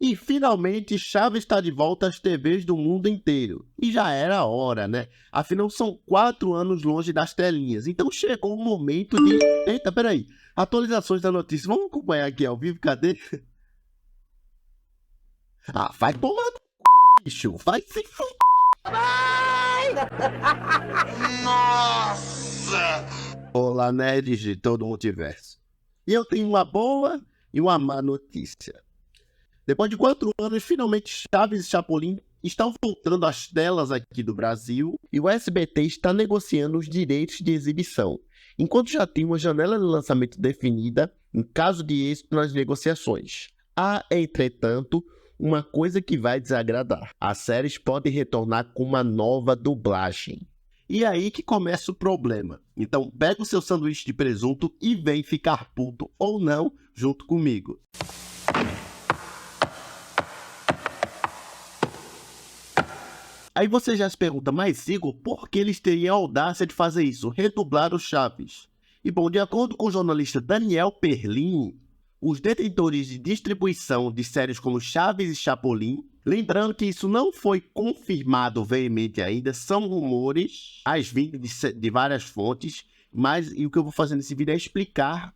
E finalmente Chaves está de volta às TVs do mundo inteiro. E já era a hora, né? Afinal são 4 anos longe das telinhas. Então chegou o momento de... Eita, peraí. Atualizações da notícia. Vamos acompanhar aqui ao vivo, cadê? Ah, vai tomar no c... bicho. Vai se f... Nossa! Olá, nerds de todo o multiverso. E eu tenho uma boa e uma má notícia. Depois de 4 anos, finalmente Chaves e Chapolin estão voltando às telas aqui do Brasil e o SBT está negociando os direitos de exibição, enquanto já tem uma janela de lançamento definida em caso de êxito nas negociações. Há, entretanto, uma coisa que vai desagradar. As séries podem retornar com uma nova dublagem. E aí que começa o problema. Então pega o seu sanduíche de presunto e vem ficar puto ou não junto comigo. Aí você já se pergunta, mas Igor, por que eles teriam a audácia de fazer isso? Redublar o Chaves? E bom, de acordo com o jornalista Daniel Perlini, os detentores de distribuição de séries como Chaves e Chapolin, lembrando que isso não foi confirmado veemente ainda, são rumores, as vindas de várias fontes, mas e o que eu vou fazer nesse vídeo é explicar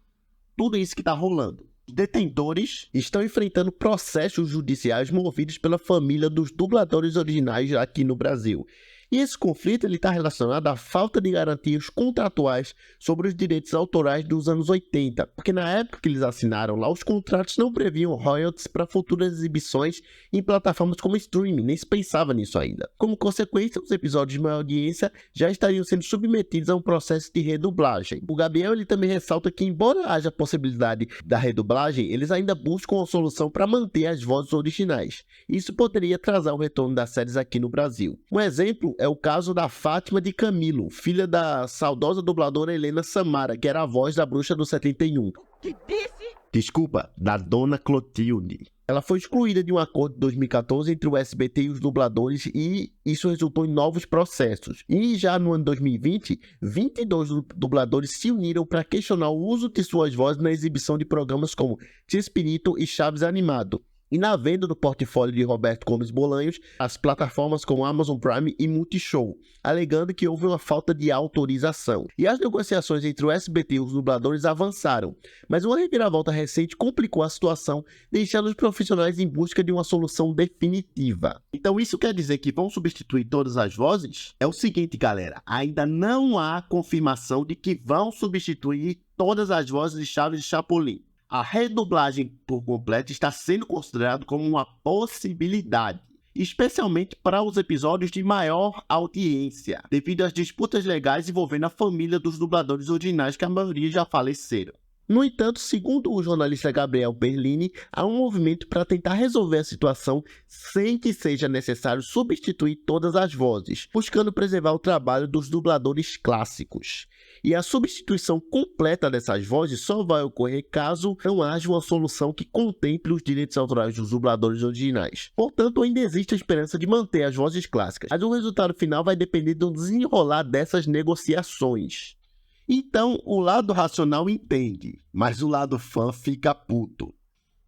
tudo isso que está rolando. Os detentores estão enfrentando processos judiciais movidos pela família dos dubladores originais aqui no Brasil. E esse conflito está relacionado à falta de garantias contratuais sobre os direitos autorais dos anos 80, porque na época que eles assinaram lá, os contratos não previam royalties para futuras exibições em plataformas como streaming, nem se pensava nisso ainda. Como consequência, os episódios de maior audiência já estariam sendo submetidos a um processo de redublagem. O Gabriel ele também ressalta que, embora haja a possibilidade da redublagem, eles ainda buscam uma solução para manter as vozes originais. Isso poderia atrasar o retorno das séries aqui no Brasil. Um exemplo é o caso da Fátima de Camilo, filha da saudosa dubladora Helena Samara, que era a voz da Bruxa do 71. Que disse? Desculpa, da Dona Clotilde. Ela foi excluída de um acordo de 2014 entre o SBT e os dubladores e isso resultou em novos processos. E já no ano 2020, 22 dubladores se uniram para questionar o uso de suas vozes na exibição de programas como Chespirito e Chaves Animado. E na venda do portfólio de Roberto Gomes Bolanhos, as plataformas como Amazon Prime e Multishow, alegando que houve uma falta de autorização. E as negociações entre o SBT e os dubladores avançaram, mas uma reviravolta recente complicou a situação, deixando os profissionais em busca de uma solução definitiva. Então isso quer dizer que vão substituir todas as vozes? É o seguinte, galera, ainda não há confirmação de que vão substituir todas as vozes de Chaves e Chapolin. A redublagem por completo está sendo considerado como uma possibilidade, especialmente para os episódios de maior audiência, devido às disputas legais envolvendo a família dos dubladores originais, que a maioria já faleceram. No entanto, segundo o jornalista Gabriel Berlini, há um movimento para tentar resolver a situação sem que seja necessário substituir todas as vozes, buscando preservar o trabalho dos dubladores clássicos. E a substituição completa dessas vozes só vai ocorrer caso não haja uma solução que contemple os direitos autorais dos dubladores originais. Portanto, ainda existe a esperança de manter as vozes clássicas, mas o resultado final vai depender do desenrolar dessas negociações. Então, o lado racional entende, mas o lado fã fica puto.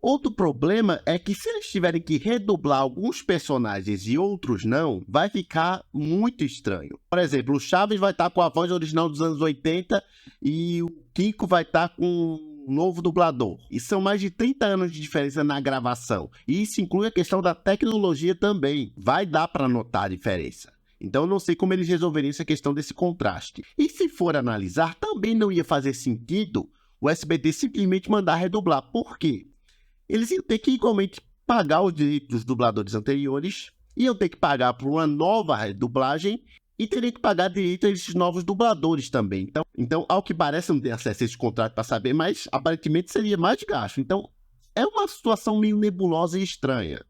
Outro problema é que se eles tiverem que redublar alguns personagens e outros não, vai ficar muito estranho. Por exemplo, o Chaves vai estar com a voz original dos anos 80 e o Kiko vai estar com um novo dublador. E são mais de 30 anos de diferença na gravação. E isso inclui a questão da tecnologia também. Vai dar para notar a diferença. Então eu não sei como eles resolveriam essa questão desse contraste. E se for analisar, também não ia fazer sentido o SBT simplesmente mandar redublar. Por quê? Eles iam ter que igualmente pagar os direitos dos dubladores anteriores, iam ter que pagar por uma nova redublagem e teriam que pagar direito a esses novos dubladores também. Então, ao que parece, eu não tenho acesso a esse contrato para saber, mas aparentemente seria mais gasto. Então, é uma situação meio nebulosa e estranha.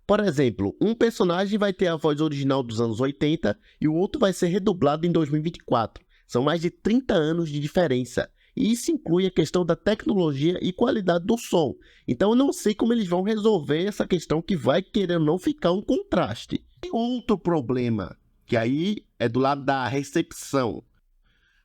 Por exemplo, um personagem vai ter a voz original dos anos 80 e o outro vai ser redublado em 2024. São mais de 30 anos de diferença. E isso inclui a questão da tecnologia e qualidade do som. Então eu não sei como eles vão resolver essa questão que vai querer não ficar um contraste. Tem outro problema, que aí é do lado da recepção.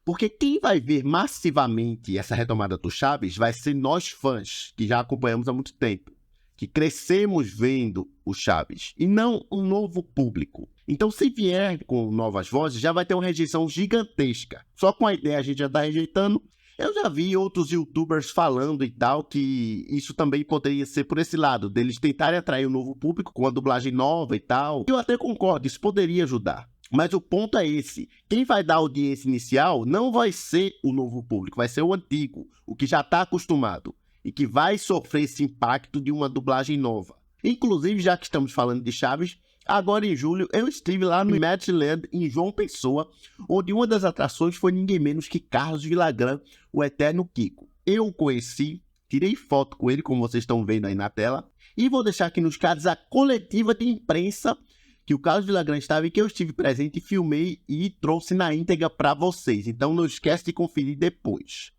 Porque quem vai ver massivamente essa retomada do Chaves vai ser nós fãs, que já acompanhamos há muito tempo. que crescemos vendo o Chaves, e não um novo público. Então, se vier com novas vozes, já vai ter uma rejeição gigantesca. Só com a ideia a gente já está rejeitando. Eu já vi outros youtubers falando e tal, que isso também poderia ser por esse lado, deles tentarem atrair um novo público com a dublagem nova e tal. Eu até concordo, isso poderia ajudar. Mas o ponto é esse, quem vai dar audiência inicial não vai ser o novo público, vai ser o antigo, o que já está acostumado e que vai sofrer esse impacto de uma dublagem nova. Inclusive, já que estamos falando de Chaves, agora em julho eu estive lá no Magic em João Pessoa, onde uma das atrações foi ninguém menos que Carlos Villagrán, o eterno Kiko. Eu o conheci, tirei foto com ele, como vocês estão vendo aí na tela, e vou deixar aqui nos cards a coletiva de imprensa que o Carlos Villagrán estava e que eu estive presente, filmei e trouxe na íntegra para vocês. Então não esquece de conferir depois.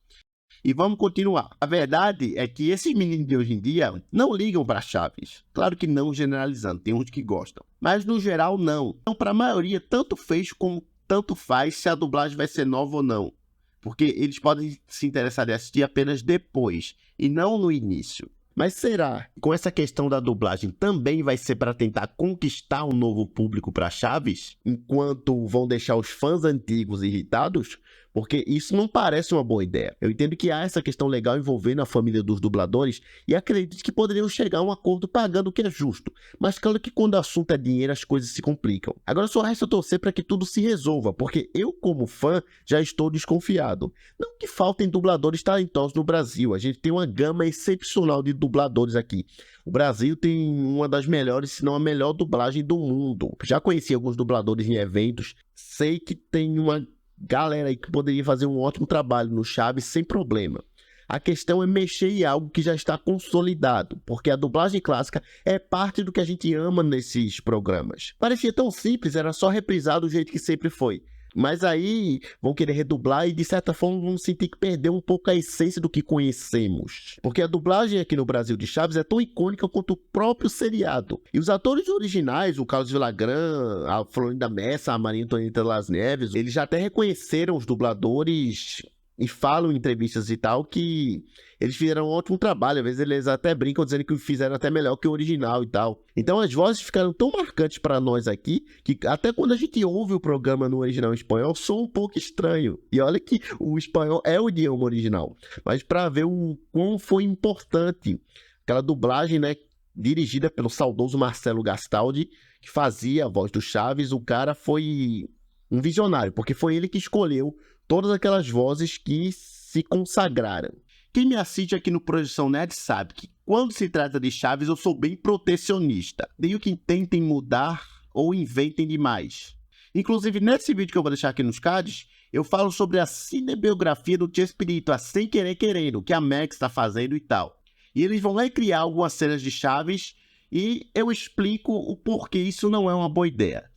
E vamos continuar. A verdade é que esses meninos de hoje em dia não ligam para Chaves. Claro que não generalizando, tem uns que gostam. Mas no geral não. Então para a maioria tanto fez como tanto faz se a dublagem vai ser nova ou não. Porque eles podem se interessar em assistir apenas depois e não no início. Mas será que com essa questão da dublagem também vai ser para tentar conquistar um novo público para Chaves? Enquanto vão deixar os fãs antigos irritados? Porque isso não parece uma boa ideia. Eu entendo que há essa questão legal envolvendo a família dos dubladores e acredito que poderiam chegar a um acordo pagando o que é justo. Mas claro que quando o assunto é dinheiro as coisas se complicam. Agora só resta torcer para que tudo se resolva, porque eu como fã já estou desconfiado. Não que faltem dubladores talentosos no Brasil, a gente tem uma gama excepcional de dubladores aqui. O Brasil tem uma das melhores, se não a melhor dublagem do mundo. Já conheci alguns dubladores em eventos, sei que tem uma galera aí que poderia fazer um ótimo trabalho no Chaves sem problema. A questão é mexer em algo que já está consolidado, porque a dublagem clássica é parte do que a gente ama nesses programas. Parecia tão simples, era só reprisar do jeito que sempre foi. Mas aí vão querer redublar e de certa forma vão sentir que perdeu um pouco a essência do que conhecemos. Porque a dublagem aqui no Brasil de Chaves é tão icônica quanto o próprio seriado. E os atores originais, o Carlos Villagrán, a Florinda Messa, a Maria Antonieta Las Neves, eles já até reconheceram os dubladores e falam em entrevistas e tal que eles fizeram um ótimo trabalho. Às vezes eles até brincam dizendo que fizeram até melhor que o original e tal. Então as vozes ficaram tão marcantes para nós aqui que até quando a gente ouve o programa no original em espanhol, soa um pouco estranho. E olha que o espanhol é o idioma original. Mas para ver o quão foi importante aquela dublagem, né, dirigida pelo saudoso Marcelo Gastaldi, que fazia a voz do Chaves, o cara foi um visionário, porque foi ele que escolheu todas aquelas vozes que se consagraram. Quem me assiste aqui no Projeção Nerd sabe que quando se trata de Chaves eu sou bem protecionista. Tenho que tentem mudar ou inventem demais. Inclusive nesse vídeo que eu vou deixar aqui nos cards, eu falo sobre a cinebiografia do Chespirito, a Sem Querer Querendo, que a Max está fazendo e tal. E eles vão lá e criar algumas cenas de Chaves e eu explico o porquê isso não é uma boa ideia.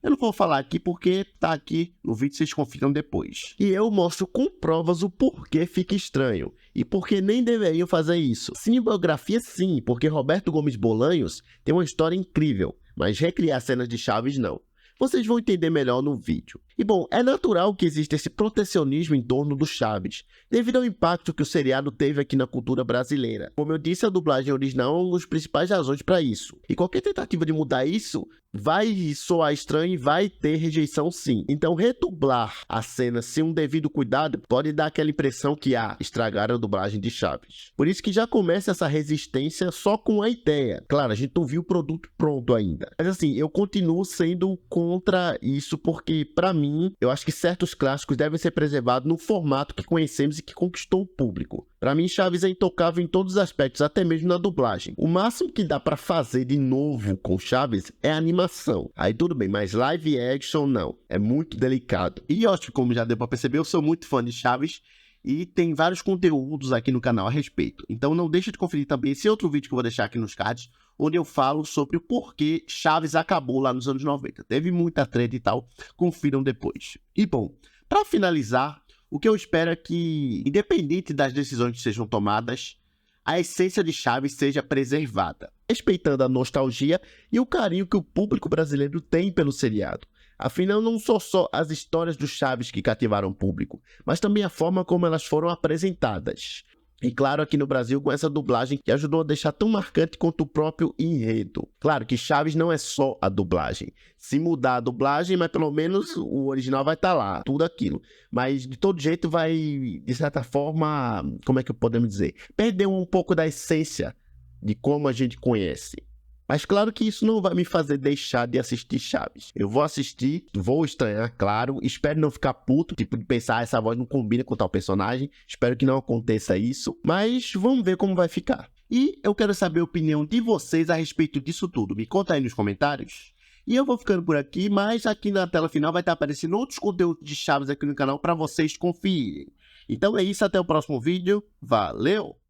Eu não vou falar aqui porque tá aqui no vídeo, vocês confiram depois. E eu mostro com provas o porquê fica estranho. E porque nem deveriam fazer isso. Cinebiografia sim, porque Roberto Gomes Bolanhos tem uma história incrível. Mas recriar cenas de Chaves não. Vocês vão entender melhor no vídeo. E bom, é natural que exista esse protecionismo em torno do Chaves, devido ao impacto que o seriado teve aqui na cultura brasileira. Como eu disse, a dublagem original é uma das principais razões para isso. E qualquer tentativa de mudar isso vai soar estranho e vai ter rejeição sim. Então redublar a cena sem um devido cuidado pode dar aquela impressão que estragaram a dublagem de Chaves. Por isso que já começa essa resistência só com a ideia. Claro, a gente não viu o produto pronto ainda. Mas assim, eu continuo sendo contra isso porque, para mim, eu acho que certos clássicos devem ser preservados no formato que conhecemos e que conquistou o público. Para mim, Chaves é intocável em todos os aspectos, até mesmo na dublagem. O máximo que dá para fazer de novo com Chaves é a animação. Aí tudo bem, mas live action não. É muito delicado. E eu acho que, como já deu para perceber, eu sou muito fã de Chaves e tem vários conteúdos aqui no canal a respeito. Então não deixa de conferir também esse outro vídeo que eu vou deixar aqui nos cards, onde eu falo sobre o porquê Chaves acabou lá nos anos 90. Teve muita treta e tal, confiram depois. E bom, para finalizar, o que eu espero é que, independente das decisões que sejam tomadas, a essência de Chaves seja preservada, respeitando a nostalgia e o carinho que o público brasileiro tem pelo seriado. Afinal, não são só as histórias do Chaves que cativaram o público, mas também a forma como elas foram apresentadas. E claro, aqui no Brasil, com essa dublagem que ajudou a deixar tão marcante quanto o próprio enredo. Claro que Chaves não é só a dublagem. Se mudar a dublagem, mas pelo menos o original vai estar lá, tudo aquilo. Mas de todo jeito vai, de certa forma, como é que podemos dizer? Perder um pouco da essência de como a gente conhece. Mas claro que isso não vai me fazer deixar de assistir Chaves. Eu vou assistir, vou estranhar, claro. Espero não ficar puto, tipo de pensar, essa voz não combina com tal personagem. Espero que não aconteça isso. Mas vamos ver como vai ficar. E eu quero saber a opinião de vocês a respeito disso tudo. Me conta aí nos comentários. E eu vou ficando por aqui, mas aqui na tela final vai estar aparecendo outros conteúdos de Chaves aqui no canal para vocês conferirem. Então é isso, até o próximo vídeo. Valeu!